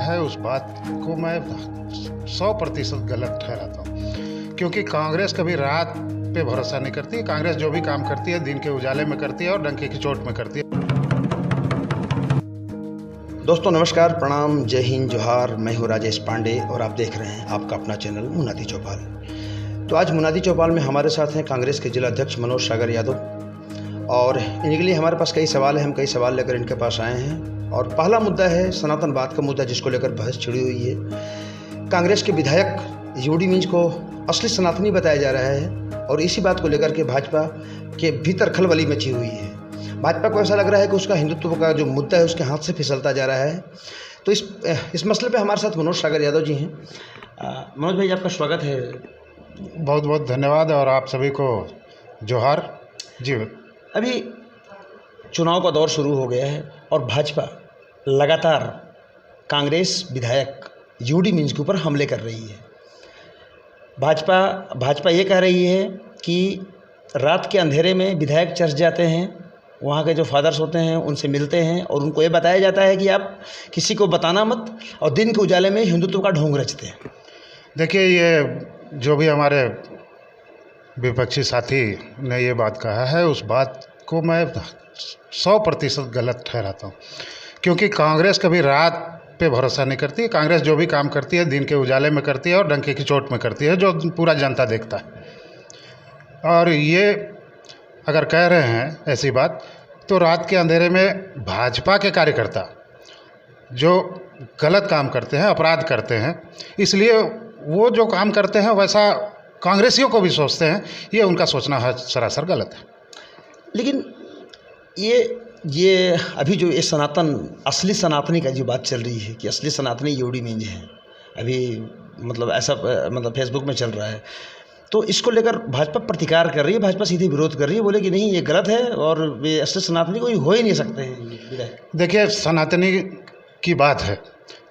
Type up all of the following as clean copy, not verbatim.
है उस बात को मैं 100% गलत ठहराता हूँ, क्योंकि कांग्रेस कभी रात पे भरोसा नहीं करती। कांग्रेस जो भी काम करती है दिन के उजाले में करती है और डंके की चोट में करती है। दोस्तों नमस्कार, प्रणाम, जय हिंद, जोहार। मैं हूँ राजेश पांडे और आप देख रहे हैं आपका अपना चैनल मुनादी चौपाल। तो आज मुनादी चौपाल में हमारे साथ हैं कांग्रेस के जिला अध्यक्ष मनोज सागर यादव, और इनके लिए हमारे पास कई सवाल हैं। हम कई सवाल लेकर इनके पास आए हैं। और पहला मुद्दा है सनातनवाद का मुद्दा, जिसको लेकर बहस छिड़ी हुई है। कांग्रेस के विधायक यूडी मिंज को असली सनातनी बताया जा रहा है और इसी बात को लेकर के भाजपा के भीतर खलबली मची हुई है। भाजपा को ऐसा लग रहा है कि उसका हिंदुत्व का जो मुद्दा है उसके हाथ से फिसलता जा रहा है। तो इस मसले पे हमारे साथ मनोज सागर यादव जी हैं। मनोज भाई, आपका स्वागत है। बहुत बहुत धन्यवाद और आप सभी को जोहार जी। अभी चुनाव का दौर शुरू हो गया है और भाजपा लगातार कांग्रेस विधायक यूडी मिंज के ऊपर हमले कर रही है। भाजपा ये कह रही है कि रात के अंधेरे में विधायक चर्च जाते हैं, वहाँ के जो फादर्स होते हैं उनसे मिलते हैं और उनको ये बताया जाता है कि आप किसी को बताना मत, और दिन के उजाले में हिंदुत्व का ढोंग रचते हैं। देखिए, ये जो भी हमारे विपक्षी साथी ने ये बात कहा है उस बात को मैं 100% गलत ठहराता हूँ, क्योंकि कांग्रेस कभी रात पे भरोसा नहीं करती। कांग्रेस जो भी काम करती है दिन के उजाले में करती है और डंके की चोट में करती है, जो पूरा जनता देखता है। और ये अगर कह रहे हैं ऐसी बात, तो रात के अंधेरे में भाजपा के कार्यकर्ता जो गलत काम करते हैं, अपराध करते हैं, इसलिए वो जो काम करते हैं वैसा कांग्रेसियों को भी सोचते हैं। ये उनका सोचना है सरासर गलत है। लेकिन ये अभी जो ये असली सनातनी का जो बात चल रही है कि असली सनातनी यूडी मिंज है, अभी ऐसा फेसबुक में चल रहा है, तो इसको लेकर भाजपा प्रतिकार कर रही है, भाजपा सीधे विरोध कर रही है, बोले कि नहीं ये गलत है और ये असली सनातनी कोई हो ही नहीं सकते हैं। देखिए, सनातनी की बात है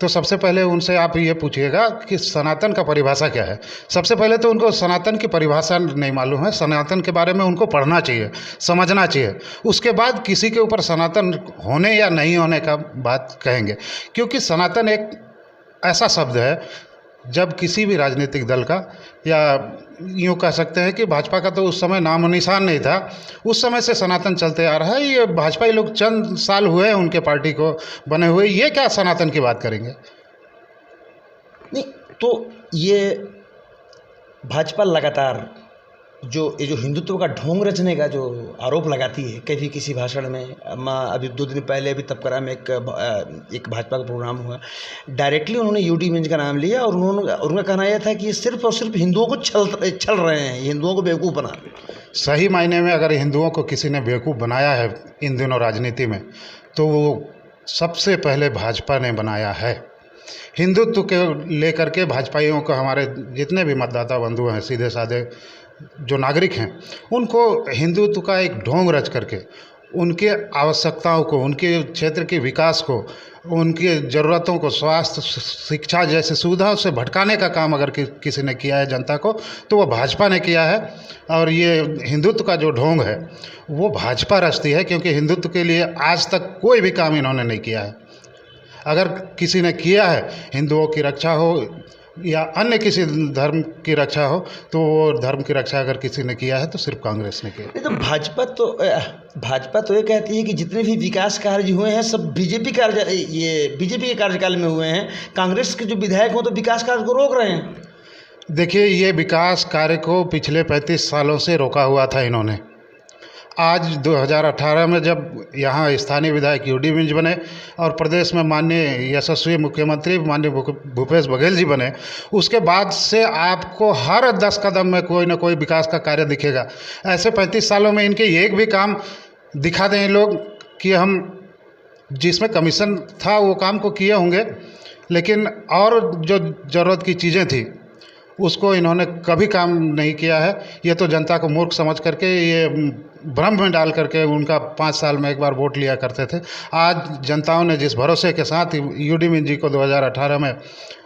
तो सबसे पहले उनसे आप ये पूछिएगा कि सनातन का परिभाषा क्या है। सबसे पहले तो उनको सनातन की परिभाषा नहीं मालूम है। सनातन के बारे में उनको पढ़ना चाहिए, समझना चाहिए, उसके बाद किसी के ऊपर सनातन होने या नहीं होने का बात कहेंगे। क्योंकि सनातन एक ऐसा शब्द है, जब किसी भी राजनीतिक दल का, या यूँ कह सकते हैं कि भाजपा का तो उस समय नाम और निशान नहीं था, उस समय से सनातन चलते आ रहा है। ये भाजपा लोग चंद साल हुए हैं उनके पार्टी को बने हुए, ये क्या सनातन की बात करेंगे? नहीं, तो ये भाजपा लगातार जो हिंदुत्व का ढोंग रचने का जो आरोप लगाती है, कभी किसी भाषण में, अभी 2 दिन पहले अभी तपकरा में एक भाजपा का प्रोग्राम हुआ, डायरेक्टली उन्होंने यूडी मिंज का नाम लिया और उनका कहना यह था कि ये सिर्फ और सिर्फ हिंदुओं को छल रहे हैं, हिंदुओं को बेवकूफ़ बना रहे हैं। सही मायने में अगर हिंदुओं को किसी ने बेवकूफ़ बनाया है इन दिनों राजनीति में, तो वो सबसे पहले भाजपा ने बनाया है। हिंदुत्व के लेकर के भाजपाइयों को, हमारे जितने भी मतदाता बंधु हैं, सीधे साधे जो नागरिक हैं, उनको हिंदुत्व का एक ढोंग रच करके उनके आवश्यकताओं को, उनके क्षेत्र के विकास को, उनकी ज़रूरतों को, स्वास्थ्य, शिक्षा जैसी सुविधाओं से भटकाने का काम अगर किसी ने किया है जनता को, तो वो भाजपा ने किया है। और ये हिंदुत्व का जो ढोंग है वो भाजपा रचती है, क्योंकि हिंदुत्व के लिए आज तक कोई भी काम इन्होंने नहीं किया है। अगर किसी ने किया है, हिंदुओं की रक्षा हो या अन्य किसी धर्म की रक्षा हो, तो वो धर्म की रक्षा अगर किसी ने किया है तो सिर्फ कांग्रेस ने किया। तो भाजपा तो ये कहती है कि जितने भी विकास कार्य हुए हैं सब बीजेपी के कार्यकाल में हुए हैं। कांग्रेस के जो विधायक हो तो विकास कार्य को रोक रहे हैं। देखिए, ये विकास कार्य को पिछले 35 सालों से रोका हुआ था इन्होंने। आज 2018 में जब यहाँ स्थानीय विधायक यूडी मिंज बने और प्रदेश में माननीय यशस्वी मुख्यमंत्री माननीय भूपेश बघेल जी बने, उसके बाद से आपको हर 10 कदम में कोई ना कोई विकास का कार्य दिखेगा। ऐसे 35 सालों में इनके एक भी काम दिखा दें लोग कि हम जिसमें कमीशन था वो काम को किए होंगे, लेकिन और जो ज़रूरत की चीज़ें थी उसको इन्होंने कभी काम नहीं किया है। ये तो जनता को मूर्ख समझ करके ये भ्रम में डाल करके उनका 5 साल में एक बार वोट लिया करते थे। आज जनताओं ने जिस भरोसे के साथ यूडी मिंज जी को 2018 में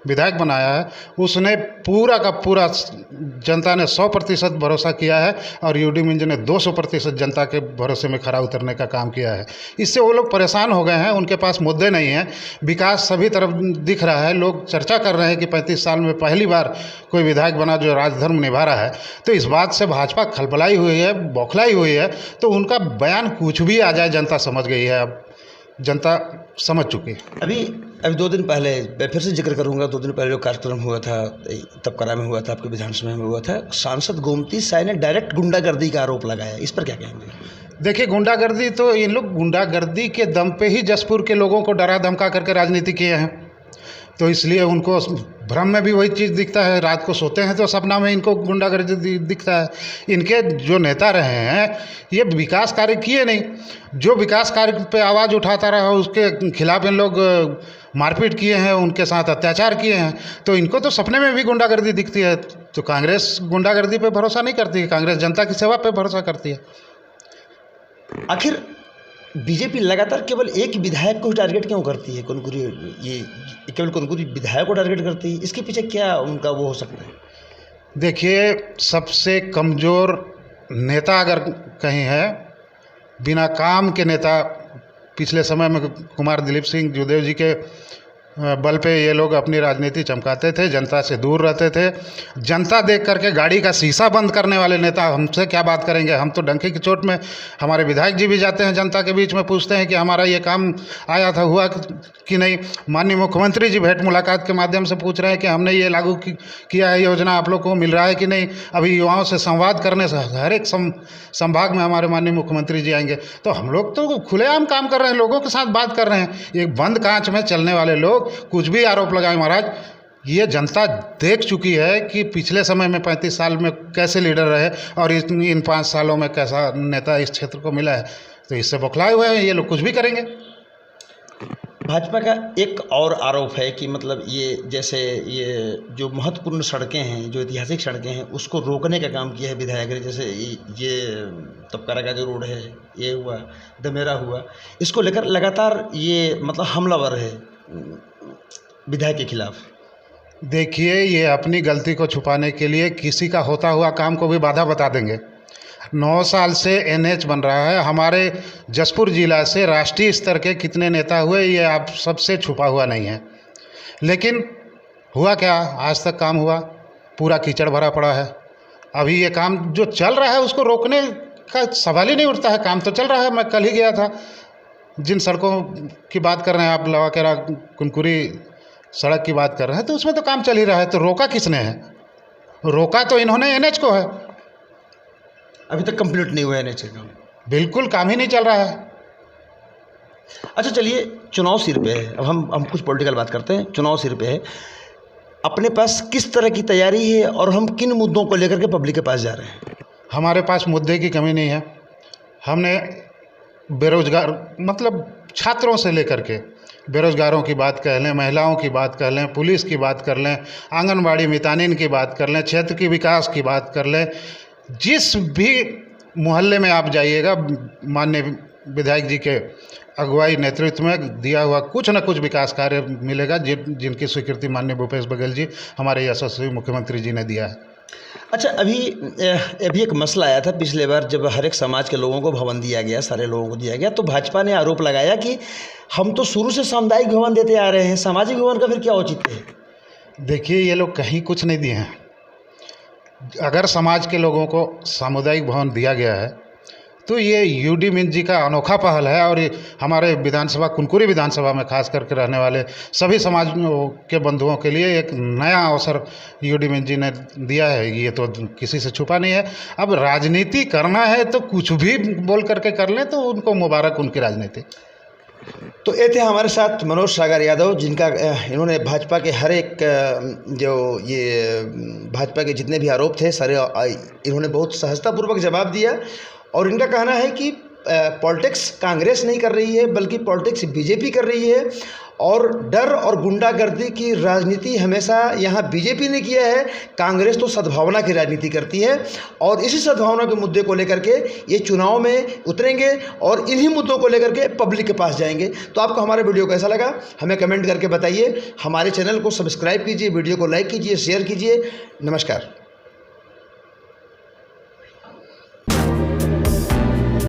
विधायक बनाया है, उसने पूरा का पूरा जनता ने 100% भरोसा किया है और यूडी मिंज ने 200% जनता के भरोसे में खरा उतरने का काम किया है। इससे वो लोग परेशान हो गए हैं, उनके पास मुद्दे नहीं हैं, विकास सभी तरफ दिख रहा है। लोग चर्चा कर रहे हैं कि 35 साल में पहली बार कोई विधायक बना जो राजधर्म निभा रहा है। तो इस बात से भाजपा खलबलाई हुई है, बौखलाई हुई है। तो उनका बयान कुछ भी आ जाए, जनता समझ गई है, अब जनता समझ चुकी है। अभी 2 दिन पहले मैं फिर से जिक्र करूंगा, 2 दिन पहले जो कार्यक्रम हुआ था तपकरा में हुआ था, आपके विधानसभा में हुआ था, सांसद गोमती साय ने डायरेक्ट गुंडागर्दी का आरोप लगाया। इस पर क्या कहेंगे? देखिए, गुंडागर्दी तो इन लोग गुंडागर्दी के दम पे ही जसपुर के लोगों को डरा धमका करके राजनीति किए हैं। तो इसलिए उनको भ्रम में भी वही चीज़ दिखता है, रात को सोते हैं तो सपना में इनको गुंडागर्दी दिखता है। इनके जो नेता रहे हैं ये विकास कार्य किए नहीं, जो विकास कार्य पे आवाज़ उठाता रहा उसके खिलाफ इन लोग मारपीट किए हैं, उनके साथ अत्याचार किए हैं। तो इनको तो सपने में भी गुंडागर्दी दिखती है। तो कांग्रेस गुंडागर्दी पे भरोसा नहीं करती है, कांग्रेस जनता की सेवा पे भरोसा करती है। आखिर बीजेपी लगातार केवल एक विधायक को टारगेट क्यों करती है? कनकुरी ये केवल कनकुरी विधायक को टारगेट करती है, इसके पीछे क्या उनका वो हो सकता है? देखिए, सबसे कमज़ोर नेता अगर कहीं है, बिना काम के नेता, पिछले समय में कुमार दिलीप सिंह जूदेव जी के बल पे ये लोग अपनी राजनीति चमकाते थे, जनता से दूर रहते थे। जनता देख करके गाड़ी का शीशा बंद करने वाले नेता हमसे क्या बात करेंगे? हम तो डंके की चोट में, हमारे विधायक जी भी जाते हैं जनता के बीच में, पूछते हैं कि हमारा ये काम आया था, हुआ कि नहीं। माननीय मुख्यमंत्री जी भेंट मुलाकात के माध्यम से पूछ रहे हैं कि हमने ये लागू किया है योजना, आप लोग को मिल रहा है कि नहीं। अभी युवाओं से संवाद करने से हर एक संभाग में हमारे माननीय मुख्यमंत्री जी आएंगे। तो हम लोग तो खुलेआम काम कर रहे हैं, लोगों के साथ बात कर रहे हैं। एक बंद कांच में चलने वाले लोग कुछ भी आरोप लगाए महाराज। ये जनता देख चुकी है कि पिछले समय में 35 साल में कैसे लीडर रहे और इन 5 सालों में कैसा नेता इस क्षेत्र को मिला है। तो इससे बौखलाए हुए हैं, ये लोग कुछ भी करेंगे। भाजपा का एक और आरोप है कि मतलब ये जैसे ये जो महत्वपूर्ण सड़कें हैं, जो ऐतिहासिक सड़कें हैं, उसको रोकने का काम किया है विधायक ने। जैसे ये तपकारा का जो रोड है, ये हुआ, दमेरा हुआ, इसको लेकर लगातार ये मतलब हमलावर है विधायक के खिलाफ। देखिए, ये अपनी गलती को छुपाने के लिए किसी का होता हुआ काम को भी बाधा बता देंगे। 9 साल से NH बन रहा है, हमारे जसपुर जिला से राष्ट्रीय स्तर के कितने नेता हुए ये आप सबसे छुपा हुआ नहीं है। लेकिन हुआ क्या? आज तक काम हुआ? पूरा कीचड़ भरा पड़ा है। अभी ये काम जो चल रहा है उसको रोकने का सवाल ही नहीं उठता है। काम तो चल रहा है। मैं कल ही गया था, जिन सड़कों की बात कर रहे हैं आप, लवाकेरा कुनकुरी सड़क की बात कर रहे हैं, तो उसमें तो काम चल ही रहा है। तो रोका किसने है? रोका तो इन्होंने NH को है। अभी तक कंप्लीट नहीं हुआ है NH का काम, बिल्कुल काम ही नहीं चल रहा है। अच्छा चलिए, चुनाव सिर पे है। अब हम कुछ पॉलिटिकल बात करते हैं। चुनाव सिर पे है, अपने पास किस तरह की तैयारी है और हम किन मुद्दों को लेकर के पब्लिक के पास जा रहे हैं? हमारे पास मुद्दे की कमी नहीं है। हमने बेरोजगार मतलब छात्रों से लेकर के बेरोजगारों की बात कर लें, महिलाओं की बात कर लें, पुलिस की बात कर लें, आंगनबाड़ी मितानिन की बात कर लें, क्षेत्र की विकास की बात कर लें, जिस भी मोहल्ले में आप जाइएगा, माननीय विधायक जी के अगुवाई नेतृत्व में दिया हुआ कुछ न कुछ विकास कार्य मिलेगा, जिनकी स्वीकृति माननीय भूपेश बघेल जी, हमारे यशस्वी मुख्यमंत्री जी ने दिया है। अच्छा, अभी एक मसला आया था पिछले बार, जब हर एक समाज के लोगों को भवन दिया गया, सारे लोगों को दिया गया, तो भाजपा ने आरोप लगाया कि हम तो शुरू से सामुदायिक भवन देते आ रहे हैं, सामाजिक भवन का फिर क्या औचित्य है? देखिए, ये लोग कहीं कुछ नहीं दिए हैं। अगर समाज के लोगों को सामुदायिक भवन दिया गया है तो ये यूडी मिंज जी का अनोखा पहल है। और हमारे विधानसभा, कुनकुरी विधानसभा में खास करके रहने वाले सभी समाज के बंधुओं के लिए एक नया अवसर यूडी मिंज जी ने दिया है। ये तो किसी से छुपा नहीं है। अब राजनीति करना है तो कुछ भी बोल करके कर लें, तो उनको मुबारक उनकी राजनीति। तो ये थे हमारे साथ मनोज सागर यादव, जिनका इन्होंने भाजपा के हर एक जो ये भाजपा के जितने भी आरोप थे सारे इन्होंने बहुत सहजतापूर्वक जवाब दिया। और इनका कहना है कि पॉलिटिक्स कांग्रेस नहीं कर रही है, बल्कि पॉलिटिक्स बीजेपी कर रही है। और डर और गुंडागर्दी की राजनीति हमेशा यहाँ बीजेपी ने किया है, कांग्रेस तो सद्भावना की राजनीति करती है। और इसी सद्भावना के मुद्दे को लेकर के ये चुनाव में उतरेंगे और इन्हीं मुद्दों को लेकर के पब्लिक के पास जाएंगे। तो आपको हमारा वीडियो कैसा लगा हमें कमेंट करके बताइए। हमारे चैनल को सब्सक्राइब कीजिए, वीडियो को लाइक कीजिए, शेयर कीजिए। नमस्कार।